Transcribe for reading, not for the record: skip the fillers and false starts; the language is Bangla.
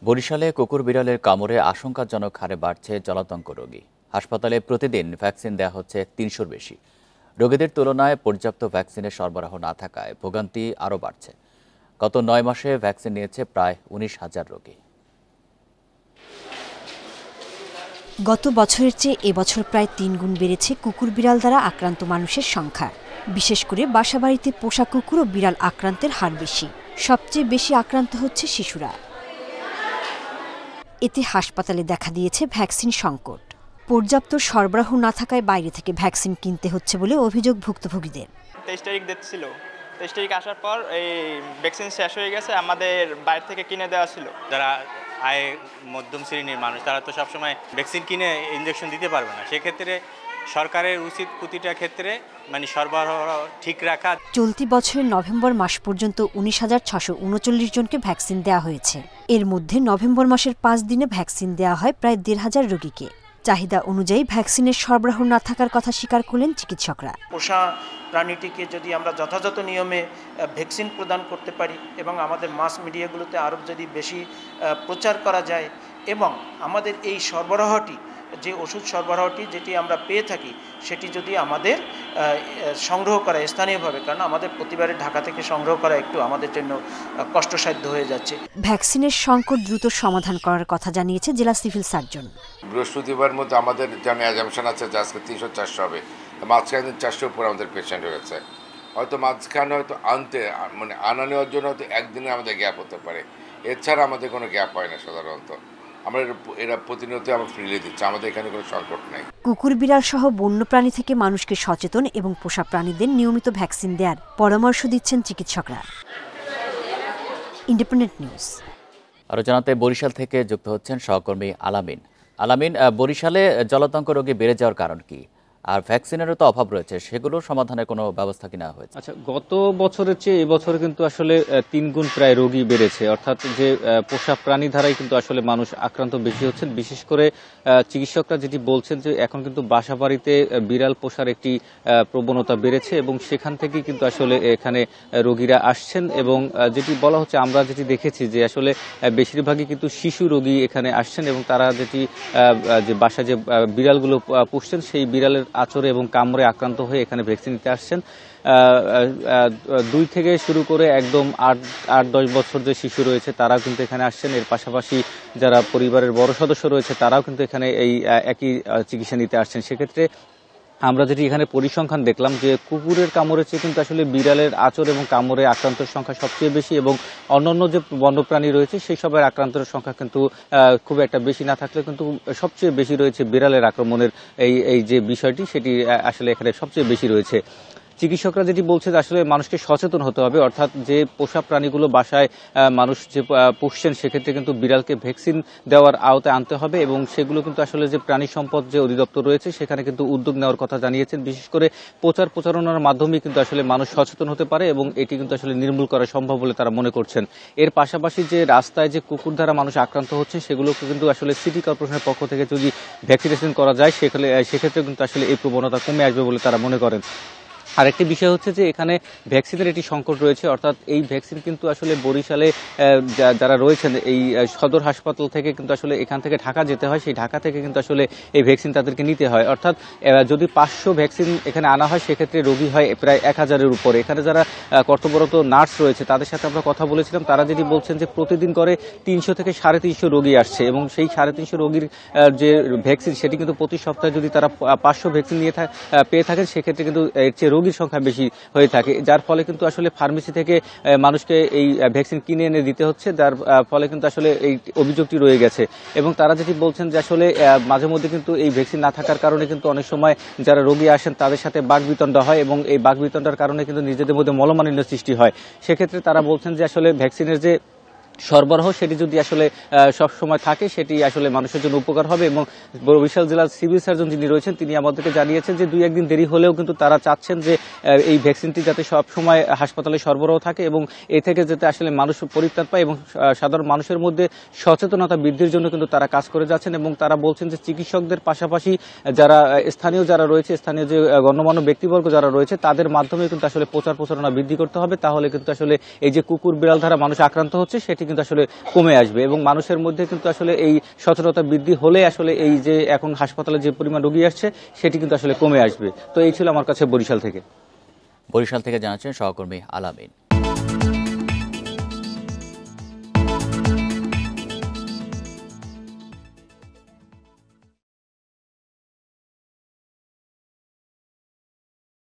বরিশালে কুকুর বিড়ালের কামড়ে আশঙ্কাজনক হারে বাড়ছে জলাতঙ্ক রোগী। হাসপাতালে প্রতিদিন ভ্যাকসিন দেওয়া হচ্ছে ৩০০-র বেশি। রোগীদের তুলনায় পর্যাপ্ত ভ্যাকসিনের সরবরাহ না থাকায় ভোগান্তি আরও বাড়ছে। গত ৯ মাসে ভ্যাকসিন নিয়েছে প্রায় ১৯,০০০ রোগী। গত বছরের চেয়ে এবছর প্রায় ৩ গুণ বেড়েছে কুকুর বিড়াল দ্বারা আক্রান্ত মানুষের সংখ্যা। বিশেষ করে বাসাবাড়িতে পোষা কুকুর ও বিড়াল আক্রান্তের হার বেশি। সবচেয়ে বেশি আক্রান্ত হচ্ছে শিশুরা। এতে হাসপাতালে দেখা দিয়েছে ভ্যাকসিন সংকট। পর্যাপ্ত সরবরাহ না থাকায় বাইরে থেকে ভ্যাকসিন কিনতে হচ্ছে বলে অভিযোগ ভুক্তভোগীদের। ২৩ তারিখ দিচ্ছিল, ২৩ তারিখ আসার পর এই ভ্যাকসিন শেষ হয়ে গেছে, আমাদের বাইরে থেকে কিনে দেওয়া ছিল। যারা আয় মধ্যম শ্রেণীর মানুষ তারা তো সবসময় ভ্যাকসিন কিনে ইনজেকশন দিতে পারবে না। সেক্ষেত্রে সরকারের উচিত প্রতিটা ক্ষেত্রে সরবরাহ ঠিক রাখা। চলতি বছরের নভেম্বর মাস পর্যন্ত ১৯,৬৩৯ জনকে ভ্যাকসিন দেওয়া হয়েছে। এর মধ্যে নভেম্বর মাসের ৫ দিনে ভ্যাকসিন দেওয়া হয় প্রায় ১,৫০০ রোগীকে। চাহিদা অনুযায়ী ভ্যাকসিনের সরবরাহ না থাকার কথা স্বীকার করলেন চিকিৎসকরা। পোষা প্রাণীটিকে যদি আমরা যথাযথ নিয়মে ভ্যাকসিন প্রদান করতে পারি এবং আমাদের মাস মিডিয়াগুলোতে আরও যদি বেশি প্রচার করা যায় এবং আমাদের এই সরবরাহটি, যে ওষুধ সরবরাহটি যেটি আমরা পেয়ে থাকি, সেটি যদি আমাদের সংগ্রহ করা স্থানীয়ভাবে, কারণ আমাদের প্রতিবারে ঢাকা থেকে সংগ্রহ করা একটু আমাদের জন্য কষ্টসাধ্য হয়ে যাচ্ছে। ভ্যাকসিনের সংকট দ্রুত সমাধান করার কথা জানিয়েছে জেলা সিভিল সার্জন। বৃহস্পতিবার মধ্যে আমাদের যেন অ্যাজাম্পশন আছে যে আজকে 300-400 হবে, মাঝখানে 400 উপর আমাদের পেশেন্ট হয়েছে। হয়তো মাঝখানে হয়তো আনা নেওয়ার জন্য হয়তো একদিনে আমাদের গ্যাপ হতে পারে, এছাড়া আমাদের কোনো গ্যাপ হয় না। সাধারণত আমরা এরা প্রতিনিয়ত আমরা ফ্রিলি দিচ্ছি, আমাদের এখানে কোনো সংকট নেই। কুকুর বিড়াল সহ বন্যপ্রাণী থেকে মানুষকে সচেতন এবং পোষা প্রাণীদের নিয়মিত ভ্যাকসিন দেওয়ার পরামর্শ দিচ্ছেন চিকিৎসকরা। Independent news. আরও জানাতে বরিশাল থেকে যুক্ত হচ্ছেন সহকর্মী আলামিন। আলামিন, বরিশালে জলাতঙ্ক রোগী বেড়ে যাওয়ার কারণ কি, আর ভ্যাকসিনেরও তো অভাব রয়েছে, সেগুলো সমাধানের কোনো ব্যবস্থা কি নেওয়া হয়েছে? আচ্ছা, গত বছরের চেয়ে এবছর কিন্তু আসলে ৩ গুণ প্রায় রোগী বেড়েছে। অর্থাৎ যে পোষা প্রাণী ধারাই কিন্তু আসলে মানুষ আক্রান্ত বেশি হচ্ছেন। বিশেষ করে চিকিৎসকরা যেটি বলছেন যে এখন কিন্তু বাসাবাড়িতে বিড়াল পোষার একটি প্রবণতা বেড়েছে এবং সেখান থেকেই কিন্তু আসলে এখানে রোগীরা আসছেন। এবং যেটি বলা হচ্ছে, আমরা যেটি দেখেছি যে আসলে বেশিরভাগই কিন্তু শিশু রোগী এখানে আসছেন এবং তারা যেটি যে বাসায় যে বিড়ালগুলো পুষছেন সেই বিড়ালের আচরে এবং কামড়ে আক্রান্ত হয়ে এখানে ভ্যাকসিন নিতে আসছেন। 2 থেকে শুরু করে একদম 8-10 বছর যে শিশু রয়েছে তারাও কিন্তু এখানে আসছেন। এর পাশাপাশি যারা পরিবারের বড় সদস্য রয়েছে তারাও কিন্তু এখানে এই একই চিকিৎসা নিতে আসছেন। সেক্ষেত্রে আমরা যেটি এখানে পরিসংখ্যান দেখলাম যে কুকুরের কামড়ের চেয়ে কিন্তু আসলে বিড়ালের আচর এবং কামড়ে আক্রান্তের সংখ্যা সবচেয়ে বেশি এবং অন্যান্য যে বন্যপ্রাণী রয়েছে সেই সবের আক্রান্তের সংখ্যা কিন্তু খুব একটা বেশি না থাকলে কিন্তু সবচেয়ে বেশি রয়েছে বিড়ালের আক্রমণের এই যে বিষয়টি, সেটি আসলে এখানে সবচেয়ে বেশি রয়েছে। চিকিৎসকরা যেটি বলছে যে আসলে মানুষকে সচেতন হতে হবে, অর্থাৎ যে পোষা প্রাণীগুলো বাসায় মানুষ যে পুষছেন সেক্ষেত্রে কিন্তু বিড়ালকে ভ্যাকসিন দেওয়ার আওতায় আনতে হবে এবং সেগুলো কিন্তু আসলে যে প্রাণী সম্পদ যে অধিদপ্তর রয়েছে সেখানে কিন্তু উদ্যোগ নেওয়ার কথা জানিয়েছেন। বিশেষ করে প্রচারণার মাধ্যমে কিন্তু আসলে মানুষ সচেতন হতে পারে এবং এটি কিন্তু আসলে নির্মূল করা সম্ভব বলে তারা মনে করছেন। এর পাশাপাশি যে রাস্তায় যে কুকুর দ্বারা মানুষ আক্রান্ত হচ্ছে সেগুলোকে কিন্তু আসলে সিটি কর্পোরেশনের পক্ষ থেকে যদি ভ্যাকসিনেশন করা যায় সেক্ষেত্রে কিন্তু আসলে এই প্রবণতা কমে আসবে বলে তারা মনে করেন। আরেকটি বিষয় হচ্ছে যে এখানে ভ্যাকসিনের একটি সংকট রয়েছে, অর্থাৎ এই ভ্যাকসিন কিন্তু আসলে বরিশালে যারা রয়েছেন এই সদর হাসপাতাল থেকে কিন্তু আসলে এখান থেকে ঢাকা যেতে হয়, সেই ঢাকা থেকে কিন্তু আসলে এই ভ্যাকসিন তাদেরকে নিতে হয়। অর্থাৎ যদি 500 ভ্যাকসিন এখানে আনা হয় সেক্ষেত্রে রোগী হয় প্রায় 1000-এর উপরে। এখানে যারা কর্তব্যরত নার্স রয়েছে তাদের সাথে আমরা কথা বলেছিলাম, তারা যেটি বলছেন যে প্রতিদিন করে 300 থেকে 350 রোগী আসছে এবং সেই 350 রোগীর যে ভ্যাকসিন সেটি কিন্তু প্রতি সপ্তাহে যদি তারা 500 ভ্যাকসিন নিয়ে পেয়ে থাকেন সেক্ষেত্রে কিন্তু এর চেয়ে রোগীর সংখ্যা বেশি হয়ে থাকে, যার ফলে কিন্তু আসলে ফার্মেসি থেকে মানুষকে এই ভ্যাকসিন কিনে এনে দিতে হচ্ছে, যার ফলে কিন্তু আসলে এই অভিযোগটি রয়ে গেছে। এবং তারা যেটি বলছেন যে আসলে মাঝে মধ্যে কিন্তু এই ভ্যাকসিন না থাকার কারণে কিন্তু অনেক সময় যারা রোগী আসেন তাদের সাথে বাকবিতণ্ডা হয় এবং এই বাকবিতণ্ডার কারণে কিন্তু নিজেদের মধ্যে মলমালিন্য সৃষ্টি হয়। সেক্ষেত্রে তারা বলছেন যে আসলে ভ্যাকসিনের যে সরবরাহ সেটি যদি আসলে সব সময় থাকে সেটি আসলে মানুষের জন্য উপকার হবে। এবং বরিশাল জেলার সিভিল সার্জন যিনি রয়েছেন তিনি আমাদেরকে জানিয়েছেন যে 2-1 দিন দেরি হলেও কিন্তু তারা চাচ্ছেন যে এই ভ্যাকসিনটি যাতে সব সময় হাসপাতালে সরবরাহ থাকে এবং এ থেকে যাতে আসলে মানুষ পরিত্রাণ পায় এবং সাধারণ মানুষের মধ্যে সচেতনতা বৃদ্ধির জন্য কিন্তু তারা কাজ করে যাচ্ছেন। এবং তারা বলছেন যে চিকিৎসকদের পাশাপাশি যারা যারা রয়েছে, স্থানীয় যে গণ্যমান্য ব্যক্তিবর্গ যারা রয়েছে তাদের মাধ্যমে কিন্তু আসলে প্রচারণা বৃদ্ধি করতে হবে, তাহলে কিন্তু আসলে এই যে কুকুর বিড়াল দ্বারা মানুষ আক্রান্ত হচ্ছে সেটি কিন্তু আসলে কমে আসবে এবং মানুষের মধ্যে কিন্তু আসলে এই সচেতনতা বৃদ্ধি হলে আসলে এই যে এখন হাসপাতালে যে পরিমাণ রোগী আসছে সেটি কিন্তু আসলে কমে আসবে। তো এই ছিল আমার কাছে বরিশাল থেকে জানাচ্ছেন সহকর্মী আলামিন।